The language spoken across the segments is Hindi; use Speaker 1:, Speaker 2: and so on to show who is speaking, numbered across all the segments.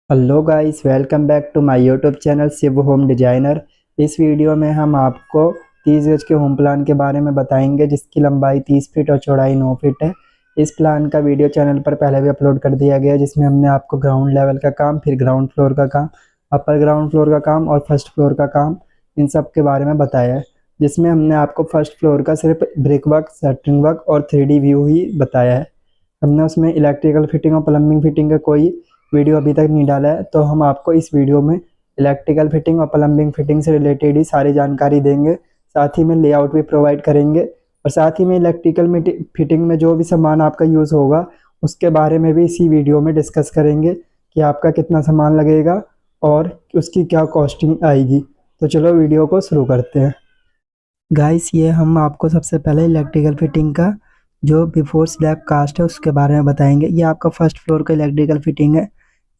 Speaker 1: Hello guys, welcome back to my YouTube channel Shiv home designer. इस वीडियो में हम आपको 30 गज के होम प्लान के बारे में बताएंगे, जिसकी लंबाई 30 फीट और चौड़ाई 9 फीट है। इस प्लान का वीडियो चैनल पर पहले भी अपलोड कर दिया गया है, जिसमें हमने आपको ग्राउंड लेवल का काम, फिर ग्राउंड फ्लोर का काम, अपर ग्राउंड फ्लोर का काम और फर्स्ट फ्लोर का काम, इन सब के बारे में बताया है। जिसमें हमने आपको फर्स्ट फ्लोर का सिर्फ ब्रिक वर्क, शटरिंग वर्क और 3D व्यू ही बताया है। हमने उसमें इलेक्ट्रिकल फिटिंग और प्लम्बिंग फिटिंग का कोई वीडियो अभी तक नहीं डाला है, तो हम आपको इस वीडियो में इलेक्ट्रिकल फिटिंग और प्लम्बिंग फिटिंग से रिलेटेड ही सारी जानकारी देंगे। साथ ही में लेआउट भी प्रोवाइड करेंगे और साथ ही में इलेक्ट्रिकल फिटिंग में जो भी सामान आपका यूज़ होगा उसके बारे में भी इसी वीडियो में डिस्कस करेंगे कि आपका कितना सामान लगेगा और उसकी क्या कॉस्टिंग आएगी। तो चलो वीडियो को शुरू करते हैं। गाइस, ये हम आपको सबसे पहले इलेक्ट्रिकल फिटिंग का जो बिफोर स्लैब कास्ट है उसके बारे में बताएंगे। ये आपका फर्स्ट फ्लोर का इलेक्ट्रिकल फिटिंग है।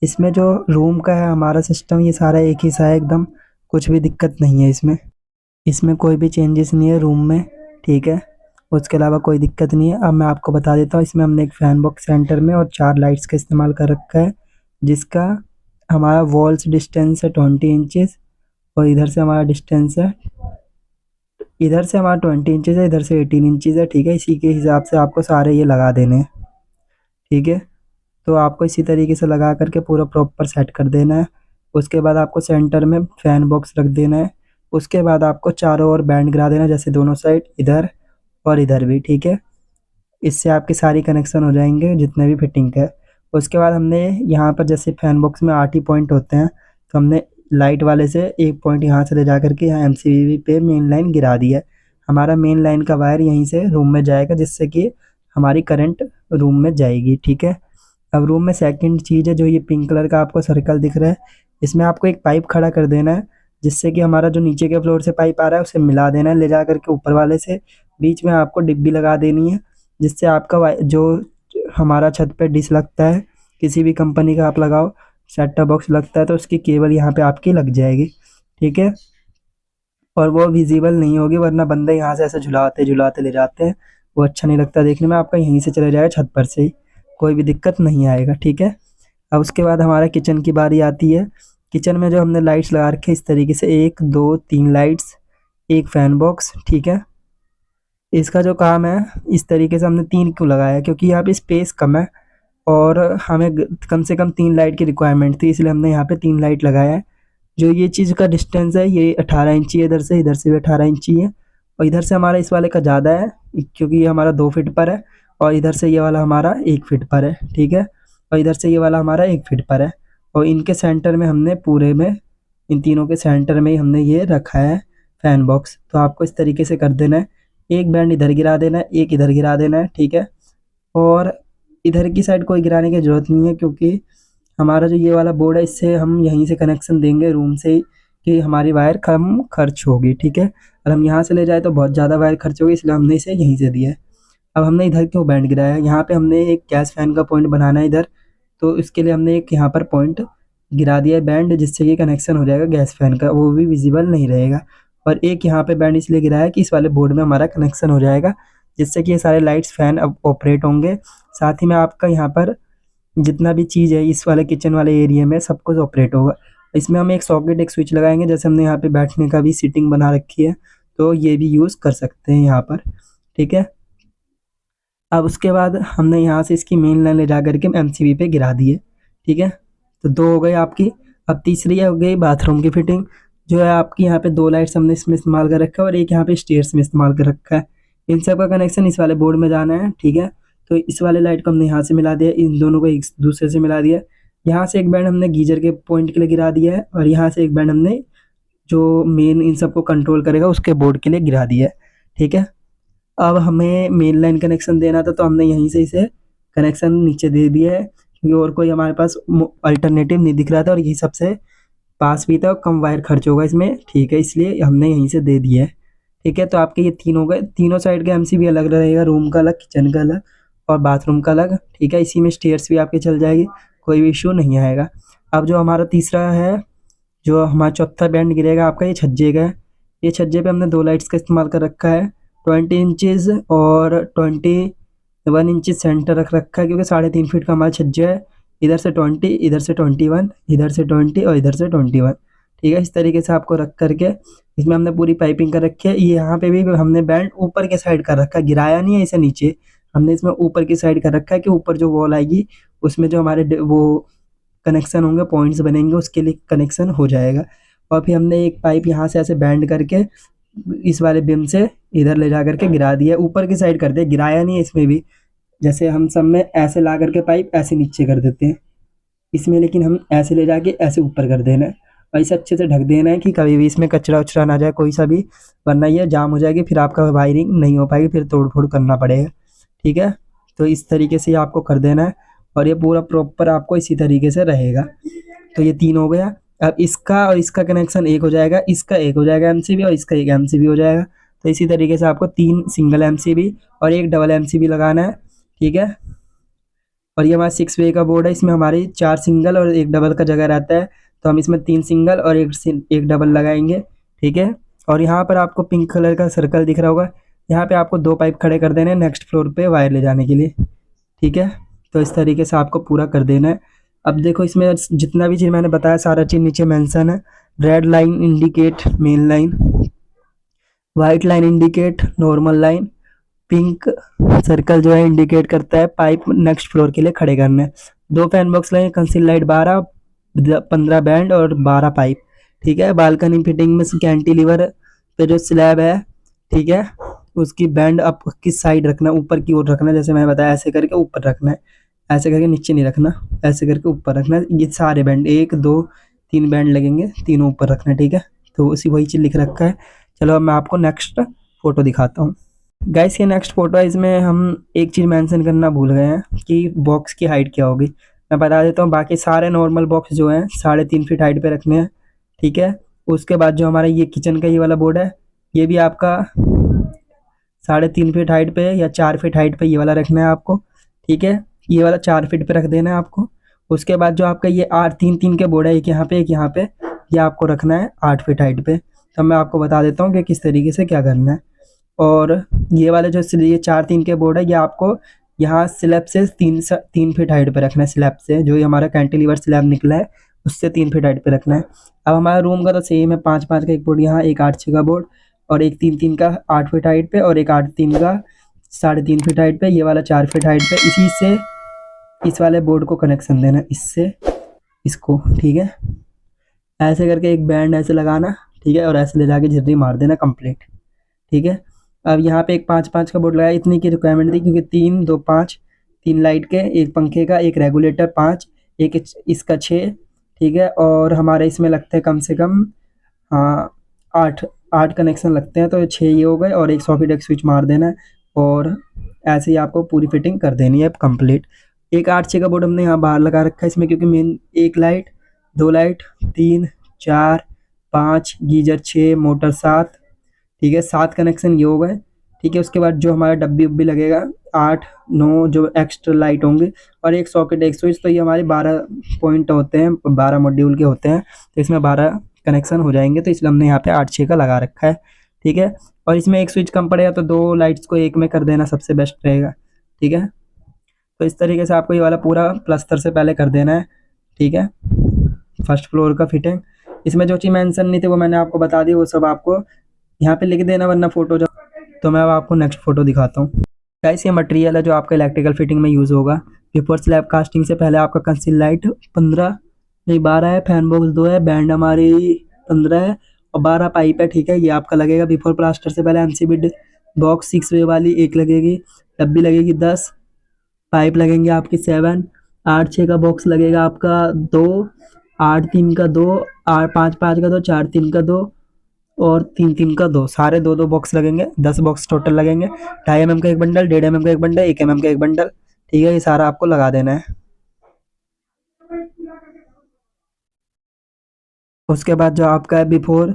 Speaker 1: इसमें जो रूम का है हमारा सिस्टम, ये सारा एक ही सा है एकदम, कुछ भी दिक्कत नहीं है इसमें। इसमें कोई भी चेंजेस नहीं है रूम में, ठीक है। उसके अलावा कोई दिक्कत नहीं है। अब मैं आपको बता देता हूँ, इसमें हमने एक फैन बॉक्स सेंटर में और 4 लाइट्स का इस्तेमाल कर रखा है, जिसका हमारा वॉल्स डिस्टेंस है 20 इंचेस और इधर से हमारा डिस्टेंस है, इधर से हमारा 20 इंचेस है, इधर से 18 इंचेस है, ठीक है। इसी के हिसाब से आपको सारे ये लगा देने हैं, ठीक है। तो आपको इसी तरीके से लगा करके पूरा प्रॉपर सेट कर देना है। उसके बाद आपको सेंटर में फैन बॉक्स रख देना है। उसके बाद आपको चारों ओर बैंड गिरा देना है, जैसे दोनों साइड, इधर और इधर भी, ठीक है। इससे आपकी सारी कनेक्शन हो जाएंगे जितने भी फिटिंग है। उसके बाद हमने यहाँ पर जैसे फैन बॉक्स में 8 ही पॉइंट होते हैं, तो हमने लाइट वाले से एक पॉइंट यहाँ से ले जा करके यहाँ एमसीबी पे मेन लाइन गिरा दी है। हमारा मेन लाइन का वायर यहीं से रूम में जाएगा, जिससे कि हमारी करंट रूम में जाएगी, ठीक है। अब रूम में सेकंड चीज़ है जो ये पिंक कलर का आपको सर्कल दिख रहा है, इसमें आपको एक पाइप खड़ा कर देना है, जिससे कि हमारा जो नीचे के फ्लोर से पाइप आ रहा है उसे मिला देना है ले जा करके ऊपर वाले से। बीच में आपको डिब्बी लगा देनी है, जिससे आपका जो हमारा छत पे डिश लगता है, किसी भी कंपनी का आप लगाओ, सेट टॉप बॉक्स लगता है, तो उसकी केबल यहाँ पे आपकी लग जाएगी, ठीक है। और वो विजिबल नहीं होगी, वरना बंदे यहाँ से ऐसे झुलाते झुलाते ले जाते हैं, वो अच्छा नहीं लगता देखने में। आपका यहीं से चले जाएगा छत पर से ही, कोई भी दिक्कत नहीं आएगा, ठीक है। अब उसके बाद हमारा किचन की बारी आती है। किचन में जो हमने लाइट्स लगा रखे इस तरीके से, 1 2 3 लाइट्स, एक फैन बॉक्स, ठीक है। इसका जो काम है, इस तरीके से हमने 3 क्यों लगाया है, क्योंकि यहाँ पे स्पेस कम है और हमें कम से कम 3 लाइट की रिक्वायरमेंट थी, इसलिए हमने यहाँ पे 3 लाइट लगाया है। जो ये चीज़ का डिस्टेंस है ये 18 इंची है, इधर से भी 18 इंची है, और इधर से हमारा इस वाले का ज़्यादा है क्योंकि ये हमारा 2 फीट पर है, और इधर से ये वाला हमारा 1 फीट पर है, ठीक है। और इधर से ये वाला हमारा 1 फीट पर है, और इनके सेंटर में हमने पूरे में, इन तीनों के सेंटर में ही हमने ये रखा है फैन बॉक्स। तो आपको इस तरीके से कर देना है, एक बैंड इधर गिरा देना है, एक इधर गिरा देना है, ठीक है। और इधर की साइड कोई गिराने की ज़रूरत नहीं है, क्योंकि हमारा जो ये वाला बोर्ड है इससे हम यहीं से कनेक्शन देंगे रूम से ही, कि हमारी वायर कम खर्च होगी, ठीक है। और हम यहाँ से ले जाए तो बहुत ज़्यादा वायर खर्च होगी, इसलिए हमने इसे यहीं से दिया है। अब हमने इधर क्यों बैंड गिराया है, यहाँ पे हमने एक गैस फैन का पॉइंट बनाना है इधर, तो इसके लिए हमने एक यहाँ पर पॉइंट गिरा दिया है बैंड, जिससे कि कनेक्शन हो जाएगा गैस फैन का, वो भी विजिबल नहीं रहेगा। और एक यहाँ पे बैंड इसलिए गिराया है कि इस वाले बोर्ड में हमारा कनेक्शन हो जाएगा, जिससे कि ये सारे लाइट्स फैन अब ऑपरेट होंगे। साथ ही में आपका यहाँ पर जितना भी चीज़ है इस वाले किचन वाले एरिया में सब कुछ ऑपरेट होगा। इसमें हम एक सॉकेट, एक स्विच लगाएंगे, जैसे हमने यहाँ पे बैठने का भी सीटिंग बना रखी है, तो ये भी यूज़ कर सकते हैं यहाँ पर, ठीक है। अब उसके बाद हमने यहाँ से इसकी मेन लाइन ले जा करके एमसीबी पे गिरा दी है, ठीक है। तो 2 हो गई आपकी। अब तीसरी हो गई बाथरूम की फिटिंग, जो है आपकी यहाँ पे 2 लाइट्स हमने इसमें इस्तेमाल कर रखा है और एक यहाँ पे स्टेयर्स में इस्तेमाल कर रखा है। इन सब का कनेक्शन इस वाले बोर्ड में जाना है, ठीक है। तो इस वाले लाइट को हमने यहाँ से मिला दिया, इन दोनों को एक दूसरे से मिला दिया। यहाँ से एक बैंड हमने गीजर के पॉइंट के लिए गिरा दिया है, और यहाँ से एक बैंड हमने जो मेन इन सबको कंट्रोल करेगा उसके बोर्ड के लिए गिरा दिया है, ठीक है। अब हमें मेन लाइन कनेक्शन देना था, तो हमने यहीं से इसे कनेक्शन नीचे दे दिया है, क्योंकि और कोई हमारे पास अल्टरनेटिव नहीं दिख रहा था और यही सबसे पास भी था और कम वायर खर्च होगा इसमें, ठीक है, इसलिए हमने यहीं से दे दिया है, ठीक है। तो आपके ये 3 हो गए। तीनों साइड का एमसीबी अलग रहेगा, रूम का अलग, किचन का अलग और बाथरूम का अलग, ठीक है। इसी में स्टेयर्स भी आपके चल जाएगी, कोई भी इशू नहीं आएगा। अब जो हमारा तीसरा है, जो हमारा चौथा बैंड गिरेगा आपका, ये छज्जे का है। ये छज्जे पे हमने 2 लाइट्स का इस्तेमाल कर रखा है, 20 इंचेस और 21 इंचेस सेंटर रख रखा है, क्योंकि 3.5 फीट का हमारा छज्जा है। इधर से 20, इधर से 21, इधर से 20 और इधर से 21। ठीक है, इस तरीके से आपको रख करके इसमें हमने पूरी पाइपिंग कर रखी है। ये यहाँ पे भी हमने बैंड ऊपर के साइड कर रखा है, गिराया नहीं है इसे नीचे, हमने इसमें ऊपर की साइड कर रखा है कि ऊपर जो वॉल आएगी उसमें जो हमारे वो कनेक्शन होंगे, पॉइंट्स बनेंगे, उसके लिए कनेक्शन हो जाएगा। और फिर हमने एक पाइप यहाँ से ऐसे बैंड करके इस वाले बिम से इधर ले जा करके गिरा दिया, ऊपर की साइड कर दिया, गिराया नहीं है इसमें भी। जैसे हम सब में ऐसे ला करके पाइप ऐसे नीचे कर देते हैं, इसमें लेकिन हम ऐसे ले जाके ऐसे ऊपर कर देना है और इसे अच्छे से ढक देना है कि कभी भी इसमें कचरा उचरा ना जाए कोई सा भी, वरना ये जाम हो जाएगी, फिर आपका वायरिंग नहीं हो पाएगी, फिर तोड़ फोड़ करना पड़ेगा। ठीक है, तो इस तरीके से आपको कर देना है और ये पूरा प्रॉपर आपको इसी तरीके से रहेगा। तो ये 3 हो गया। अब इसका और इसका कनेक्शन एक हो जाएगा, इसका एक हो जाएगा एमसीबी और इसका एक एमसीबी हो जाएगा। तो इसी तरीके से आपको 3 सिंगल एमसीबी और एक डबल एमसीबी लगाना है। ठीक है, और ये हमारा 6 वे का बोर्ड है, इसमें हमारी 4 सिंगल और एक डबल का जगह रहता है, तो हम इसमें 3 सिंगल और एक डबल लगाएंगे। ठीक है, और यहाँ पर आपको पिंक कलर का सर्कल दिख रहा होगा, यहाँ पे आपको 2 पाइप खड़े कर देने हैं नेक्स्ट फ्लोर पे वायर ले जाने के लिए। ठीक है, तो इस तरीके से आपको पूरा कर देना है। अब देखो इसमें जितना भी चीज़ मैंने बताया सारा चीज़ नीचे मेंशन है। Red line indicate main line, white line indicate normal line, pink circle जो है इंडिकेट करता है पाइप नेक्स्ट फ्लोर के लिए खड़े करने। 2 फैन बॉक्स लगे, कंसील लाइट 12, 15 बैंड और 12 पाइप। ठीक है, बालकनी फिटिंग में कैंटिलीवर पे जो स्लैब है, ठीक है, उसकी बैंड अप किस साइड रखना, ऊपर की ओर रखना, जैसे मैं बताया ऐसे करके ऊपर रखना है, ऐसे करके नीचे नहीं रखना, ऐसे करके ऊपर रखना है। ये सारे बैंड 1 2 3 बैंड लगेंगे, तीनों ऊपर रखना है। ठीक है, तो उसी वही चीज़ लिख रखा है। चलो अब मैं आपको नेक्स्ट फोटो दिखाता हूँ। गाइस ये नेक्स्ट फोटो है, इसमें हम एक चीज़ मेंशन करना भूल गए हैं कि बॉक्स की हाइट क्या होगी। मैं बता देता हूँ, बाकी सारे नॉर्मल बॉक्स जो हैं 3.5 फीट हाइट पे रखने हैं। ठीक है, उसके बाद जो हमारा ये किचन का ये वाला बोर्ड है, ये भी आपका 3.5 फीट हाइट पे या 4 फीट हाइट पे ये वाला रखना है आपको। ठीक है, ये वाला 4 फीट पे रख देना है आपको। उसके बाद जो आपका ये 8 3 3 के बोर्ड है, एक यहाँ पे एक यहाँ पे, ये आपको रखना है 8 फीट हाइट पे। तो मैं आपको बता देता हूँ कि किस तरीके से क्या करना है। और ये वाले जो ये 4 3 के बोर्ड है, ये आपको यहाँ स्लैब से 3 फीट हाइट पे रखना है। स्लैब से जो हमारा कैंटिलीवर स्लैब निकला है उससे 3 फीट हाइट पे रखना है। अब हमारा रूम का तो सेम है, 5 5 का एक बोर्ड यहाँ, एक 8 6 का बोर्ड और एक 3 3 का 8 फीट हाइट पे और एक 8 3 का 3.5 फीट हाइट पे, ये वाला 4 फीट हाइट पे। इसी से इस वाले बोर्ड को कनेक्शन देना, इससे इसको। ठीक है, ऐसे करके एक बैंड ऐसे लगाना। ठीक है, और ऐसे ले जाके झिर्री मार देना कंप्लीट। ठीक है, अब यहाँ पे एक 5 5 का बोर्ड लगाया, इतनी की रिक्वायरमेंट थी क्योंकि 3 2 5, 3 लाइट के, एक पंखे का, एक रेगुलेटर 5, एक इसका 6। ठीक है, और हमारे इसमें लगते हैं कम से कम 8 कनेक्शन लगते हैं, तो 6 ये हो गए और एक सॉकेट एक स्विच मार देना है और ऐसे ही आपको पूरी फिटिंग कर देनी है कंप्लीट। एक 8 6 का बोर्ड हमने यहाँ बाहर लगा रखा है इसमें, क्योंकि main 1 light 2 light 3 4 5, geyser 6, motor 7। ठीक है, 7 कनेक्शन ये हो गए। ठीक है, उसके बाद जो हमारा डब्बी उब्बी लगेगा 8 9 जो एक्स्ट्रा लाइट होंगे और एक सॉकेट एक स्विच, तो ये हमारे 12 पॉइंट होते हैं, 12 मॉड्यूल के होते हैं, तो इसमें 12 कनेक्शन हो जाएंगे, तो इसलिए हमने यहाँ पे 8 6 का लगा रखा है। ठीक है, और इसमें एक स्विच कम पड़ेगा तो 2 लाइट्स को एक में कर देना सबसे बेस्ट रहेगा। ठीक है, तो इस तरीके से आपको ये वाला पूरा प्लस्तर से पहले कर देना है। ठीक है, फर्स्ट फ्लोर का फिटिंग। इसमें जो चीज़ मेंशन नहीं थी वो मैंने आपको बता दी, वो सब आपको यहाँ पे लिख देना, वरना फोटो जो। तो मैं अब आपको नेक्स्ट फोटो दिखाता हूँ। गाइस ये मटेरियल है जो आपका इलेक्ट्रिकल फिटिंग में यूज़ होगा। बिफोर स्लैब कास्टिंग से पहले आपका कंसील लाइट 15 नहीं 12 है, फैन बॉक्स 2 है, बैंड हमारी 15 है और 12 पाइप है। ठीक है, ये आपका लगेगा। बिफोर प्लास्टर से पहले एमसीबी बॉक्स 6 वे वाली एक लगेगी, डब्बी लगेगी 10, पाइप लगेंगे आपकी 7, 8 6 का बॉक्स लगेगा आपका 2, 8 3 का 2, 5 5 का 2, 4 3 का 2 और 3 3 का 2, सारे 2 2 बॉक्स लगेंगे। 10 बॉक्स टोटल लगेंगे। 2.5 mm का एक बंडल, 1.5 mm का एक बंडल, 1 mm का एक बंडल। ठीक है, ये सारा आपको लगा देना है। उसके बाद जो आपका है बिफोर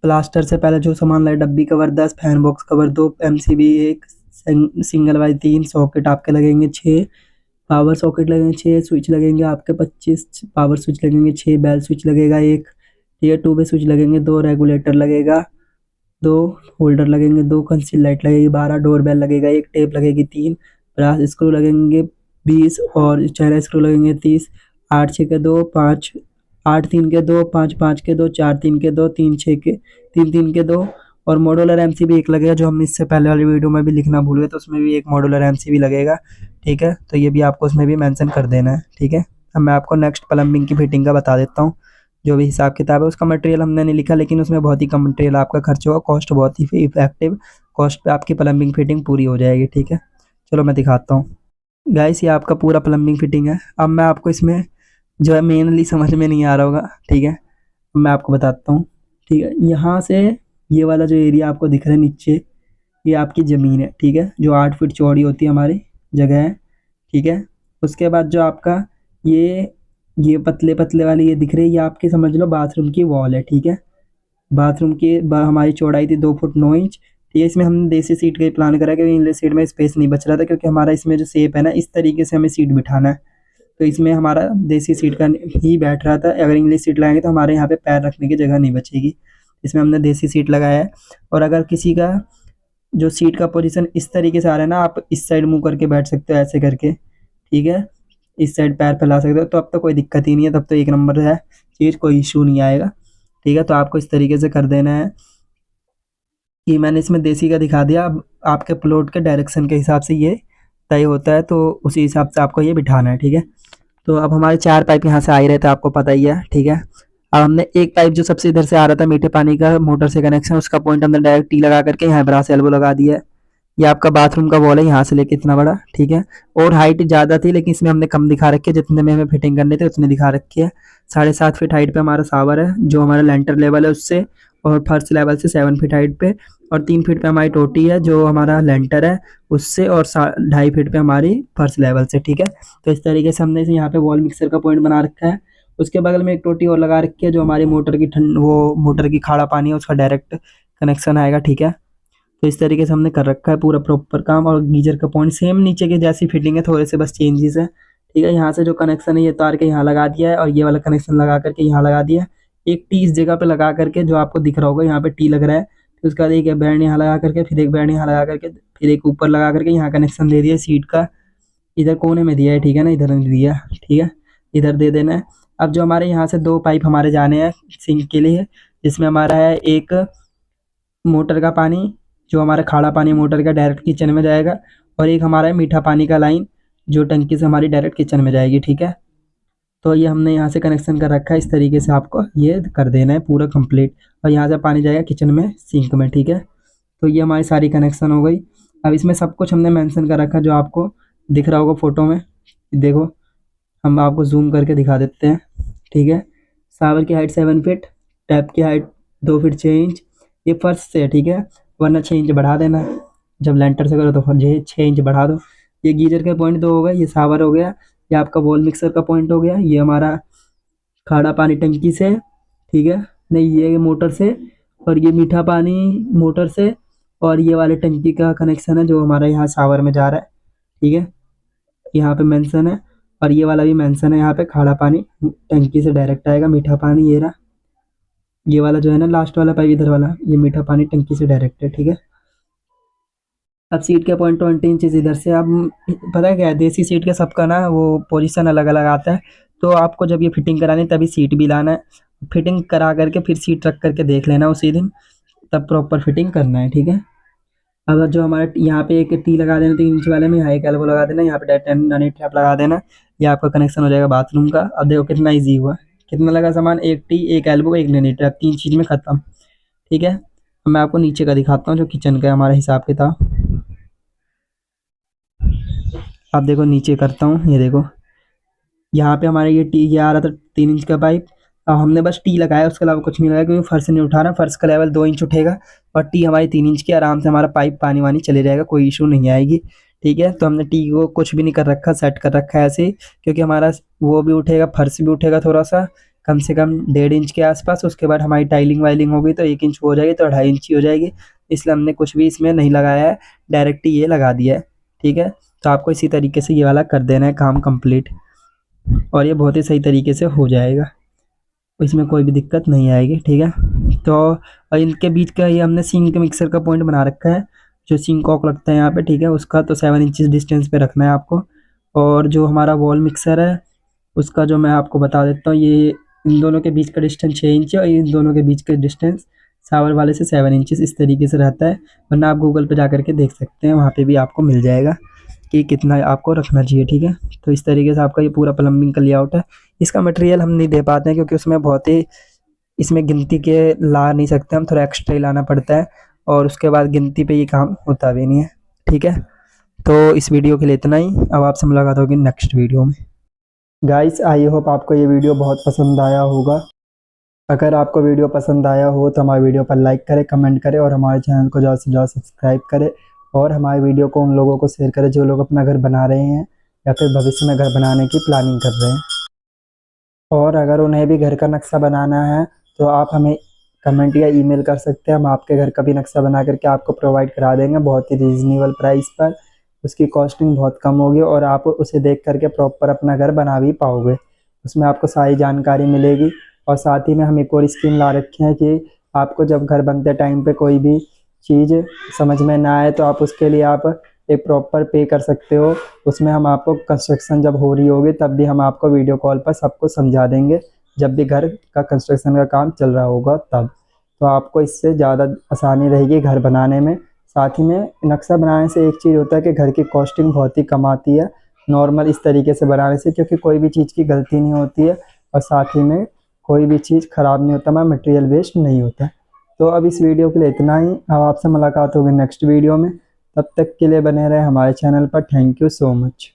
Speaker 1: प्लास्टर से पहले जो सामान लगे, डब्बी cover 10, fan box cover 2, MCB 1, single wise 3, socket आपके लगेंगे 6, पावर सॉकेट लगेंगे 6, स्विच लगेंगे आपके 25, पावर स्विच लगेंगे 6, बेल स्विच लगेगा 1। ठीक है, 2 वे स्विच लगेंगे 2, रेगुलेटर लगेगा 2, होल्डर लगेंगे 2, कंसील लाइट लगेगी 12, डोर बेल लगेगा 1, टेप लगेगी 3, ब्रास स्क्रू लगेंगे 20 और चेहरा स्क्रू लगेंगे 30, 8 6 के 2 5, 8 3 के 2, 5 5 के 2, 4 3 के 2, 3 6 के 3 3 के 2, और मॉड्यूलर एमसीबी एक लगेगा, जो हम इससे पहले वाली वीडियो में भी लिखना भूल गए, तो उसमें भी एक मॉड्यूलर एमसीबी लगेगा। ठीक है, तो ये भी आपको उसमें भी मेंशन कर देना है। ठीक है, अब मैं आपको नेक्स्ट प्लम्बिंग की फिटिंग का बता देता हूँ। जो भी हिसाब किताब है, उसका मटेरियल हमने नहीं लिखा, लेकिन उसमें बहुत ही कम मटेरियल आपका खर्च होगा, कॉस्ट बहुत ही इफेक्टिव कॉस्ट पे आपकी प्लम्बिंग फिटिंग पूरी हो जाएगी। ठीक है, चलो मैं दिखाता हूँ। गाइस, ये आपका पूरा प्लम्बिंग फिटिंग है। अब मैं आपको इसमें जो है मेनली समझ में नहीं आ रहा होगा। ठीक है, अब मैं आपको बताता हूँ। ठीक है, यहाँ से ये वाला जो एरिया आपको दिख रहा है नीचे, ये आपकी ज़मीन है। ठीक है, जो 8 फीट चौड़ी होती है हमारी जगह है। ठीक है, उसके बाद जो आपका ये पतले पतले वाली ये दिख रही है, ये आपकी समझ लो बाथरूम की वॉल है। ठीक है, बाथरूम की हमारी चौड़ाई थी 2 फुट 9 इंच। ठीक है, इसमें हमने देसी सीट का ही प्लान करा, क्योंकि इंग्लिश सीट में स्पेस नहीं बच रहा था, क्योंकि हमारा इसमें जो शेप है ना, इस तरीके से हमें सीट बिठाना है, तो इसमें हमारा देसी सीट का ही बैठ रहा था। अगर इंग्लिश सीट लगाएंगे तो हमारे यहाँ पे पैर रखने की जगह नहीं बचेगी, इसमें हमने देसी सीट लगाया है। और अगर किसी का जो सीट का पोजीशन इस तरीके से आ रहा है ना, आप इस साइड मुंह करके बैठ सकते हो ऐसे करके। ठीक है, इस साइड पैर फैला सकते हो, तो अब तो कोई दिक्कत ही नहीं है, तब तो एक नंबर है चीज़, कोई इशू नहीं आएगा। ठीक है, तो आपको इस तरीके से कर देना है कि मैंने इसमें देसी का दिखा दिया। अब आपके प्लॉट के डायरेक्शन के हिसाब से ये तय होता है, तो उसी हिसाब से आपको ये बिठाना है। ठीक है, तो अब हमारे 4 पाइप यहाँ से आ ही रहे थे, आपको पता ही है। ठीक है, अब हमने एक पाइप जो सबसे इधर से आ रहा था मीठे पानी का मोटर से कनेक्शन, उसका पॉइंट हमने डायरेक्ट टी लगा करके यहाँ ब्रास एल्बो लगा दिया है। ये आपका बाथरूम का वॉल है, यहाँ से लेके इतना बड़ा। ठीक है, और हाइट ज़्यादा थी, लेकिन इसमें हमने कम दिखा रखी है, जितने में हमें फिटिंग करने थे उतने दिखा रखी है। 7.5 फीट हाइट पे हमारा शावर है, जो हमारा लेंटर लेवल है उससे, और फर्स्ट लेवल से 7 फीट हाइट पे, और 3 फीट पे हमारी टोटी है जो हमारा लेंटर है उससे, और 2.5 फीट पे हमारी फर्स्ट लेवल से। ठीक है, तो इस तरीके से हमने इसे यहाँ पे वॉल मिक्सर का पॉइंट बना रखा है। उसके बगल में एक टोटी और लगा रखी है, जो हमारी मोटर की वो मोटर की खाड़ा पानी है उसका डायरेक्ट कनेक्शन आएगा। ठीक है, तो इस तरीके से हमने कर रखा है पूरा प्रॉपर काम। और गीजर का पॉइंट सेम नीचे के जैसी फिटिंग है, थोड़े से बस चेंजेस है। ठीक है, यहाँ से जो कनेक्शन है ये तार के यहाँ लगा दिया है, और ये वाला कनेक्शन लगा करके यहाँ लगा दिया है। एक टी इस जगह पे लगा करके, जो आपको दिख रहा होगा यहाँ पे टी लग रहा है, फिर उसके बाद एक बैंड यहाँ लगा करके, फिर एक बैंड यहाँ लगा करके, फिर एक ऊपर लगा करके यहाँ कनेक्शन दे दिया सीट का, इधर कोने में दिया है। ठीक है ना, इधर नहीं दिया। ठीक है, इधर दे देना है। अब जो हमारे यहाँ से 2 पाइप हमारे जाने हैं सिंक के लिए, जिसमें हमारा है एक मोटर का पानी, जो हमारा खाड़ा पानी मोटर का डायरेक्ट किचन में जाएगा, और एक हमारा है मीठा पानी का लाइन, जो टंकी से हमारी डायरेक्ट किचन में जाएगी। ठीक है, तो ये हमने यहाँ से कनेक्शन कर रखा है, इस तरीके से आपको ये कर देना है पूरा कंप्लीट, और यहाँ से पानी जाएगा किचन में सिंक में। ठीक है, तो ये हमारी सारी कनेक्शन हो गई। अब इसमें सब कुछ हमने मेंशन कर रखा है, जो आपको दिख रहा होगा फोटो में। देखो, हम आपको जूम करके दिखा देते हैं। ठीक है, शावर की हाइट 7 फीट, टैप की हाइट 2 फीट 6 इंच, ये फर्श से है। ठीक है, वरना 6 इंच बढ़ा देना, जब लेंटर से करो तो 6 इंच बढ़ा दो। ये गीजर का पॉइंट 2 हो गया, ये शावर हो गया, ये आपका वॉल मिक्सर का पॉइंट हो गया, ये हमारा खाड़ा पानी टंकी से। ठीक है, नहीं ये मोटर से, और ये मीठा पानी मोटर से, और ये वाले टंकी का कनेक्शन है जो हमारा यहाँ शावर में जा रहा है। ठीक है, यहाँ पे मेंशन है, और ये वाला भी मेंशन है, यहाँ पे खाड़ा पानी टंकी से डायरेक्ट आएगा, मीठा पानी ये रहा, ये वाला जो है ना लास्ट वाला पाइप इधर वाला, ये मीठा पानी टंकी से डायरेक्ट है। ठीक है, अब सीट के पॉइंट 20 इंचेस इधर से। अब पता है क्या है, देसी सीट का सबका ना वो पोजीशन अलग अलग आता है, तो आपको जब ये फिटिंग करानी तभी सीट भी लाना है, फिटिंग करा करके फिर सीट रख करके देख लेना उसी दिन, तब प्रॉपर फिटिंग करना है। ठीक है, अब जो हमारा यहाँ पे एक टी लगा देना 3 इंच वाले में, यहाँ एक एल्बो लगा देना, यहाँ पे ननी ट्रैप लगा देना, ये आपका कनेक्शन हो जाएगा बाथरूम का। अब देखो कितना ईजी हुआ, कितना लगा सामान, एक टी एक एल्बो एक ननी ट्रैप, 3 चीज़ में ख़त्म। ठीक है, अब मैं आपको नीचे का दिखाता हूँ, जो किचन का है हमारा हिसाब किताब। अब देखो नीचे करता हूँ, ये देखो यहाँ पे हमारे ये आ रहा था 3 इंच का पाइप, अब हमने बस टी लगाया, उसके अलावा कुछ नहीं लगाया, क्योंकि फर्श नहीं उठा रहा, फर्श का लेवल 2 इंच उठेगा, और टी हमारी 3 इंच की, आराम से हमारा पाइप पानी वानी चले जाएगा, कोई इशू नहीं आएगी। ठीक है, तो हमने टी को कुछ भी नहीं कर रखा, सेट कर रखा है ऐसे ही, क्योंकि हमारा वो भी उठेगा, फर्श भी उठेगा थोड़ा सा, कम से कम 1.5 इंच के आसपास। उसके बाद हमारी टाइलिंग वाइलिंग होगी तो 1 इंच हो जाएगी, तो 2.5 इंच ही हो जाएगी, इसलिए हमने कुछ भी इसमें नहीं लगाया है, डायरेक्ट ही ये लगा दिया है। ठीक है, तो आपको इसी तरीके से ये वाला कर देना है काम कंप्लीट, और ये बहुत ही सही तरीके से हो जाएगा, इसमें कोई भी दिक्कत नहीं आएगी। ठीक है, तो और इनके बीच का ये हमने सिंक मिक्सर का पॉइंट बना रखा है, जो सिंक कॉक लगता है यहाँ पे। ठीक है, उसका तो 7 इंचेस डिस्टेंस पे रखना है आपको, और जो हमारा वॉल मिक्सर है उसका जो मैं आपको बता देता हूँ, ये इन दोनों के बीच का डिस्टेंस 6 इंच है और इन दोनों के बीच का डिस्टेंस शावर वाले से 7 इंचेस इस तरीके से रहता है। वरना आप गूगल पे जा करके देख सकते हैं, वहाँ पे भी आपको मिल जाएगा कि कितना आपको रखना चाहिए, ठीक है। तो इस तरीके से आपका ये पूरा प्लम्बिंग का लेआउट है। इसका मटेरियल हम नहीं दे पाते हैं क्योंकि उसमें बहुत ही, इसमें गिनती के ला नहीं सकते हम, थोड़ा एक्स्ट्रा ही लाना पड़ता है और उसके बाद गिनती पे ये काम होता भी नहीं है, ठीक है। तो इस वीडियो के लिए इतना ही। अब आपसे मुलाकात होगी नेक्स्ट वीडियो में। गाइस आई होप आपको ये वीडियो बहुत पसंद आया होगा। अगर आपको वीडियो पसंद आया हो तो हमारे वीडियो पर लाइक करें, कमेंट करें और हमारे चैनल को ज़्यादा से ज़्यादा सब्सक्राइब करें और हमारे वीडियो को उन लोगों को शेयर करें जो लोग अपना घर बना रहे हैं या फिर भविष्य में घर बनाने की प्लानिंग कर रहे हैं। और अगर उन्हें भी घर का नक्शा बनाना है तो आप हमें कमेंट या ईमेल कर सकते हैं, हम आपके घर का भी नक्शा बना करके आपको प्रोवाइड करा देंगे बहुत ही रीज़नेबल प्राइस पर। उसकी कॉस्टिंग बहुत कम होगी और आप उसे देख करके प्रॉपर अपना घर बना भी पाओगे। उसमें आपको सारी जानकारी मिलेगी और साथ ही में हम एक और स्कीम ला रखे हैं कि आपको जब घर बनते टाइम पे कोई भी चीज़ समझ में ना आए तो आप उसके लिए आप एक प्रॉपर पे कर सकते हो। उसमें हम आपको कंस्ट्रक्शन जब हो रही होगी तब भी हम आपको वीडियो कॉल पर सबको समझा देंगे, जब भी घर का कंस्ट्रक्शन का काम चल रहा होगा तब। तो आपको इससे ज़्यादा आसानी रहेगी घर बनाने में। साथ ही में नक्शा बनाने से एक चीज़ होता है कि घर की कॉस्टिंग बहुत ही कम आती है नॉर्मल इस तरीके से बनाने से, क्योंकि कोई भी चीज़ की गलती नहीं होती है और साथ ही में कोई भी चीज़ ख़राब नहीं होता, मटेरियल वेस्ट नहीं होता। तो अब इस वीडियो के लिए इतना ही। अब आपसे मुलाकात होगी नेक्स्ट वीडियो में, तब तक के लिए बने रहे हमारे चैनल पर। Thank you so much.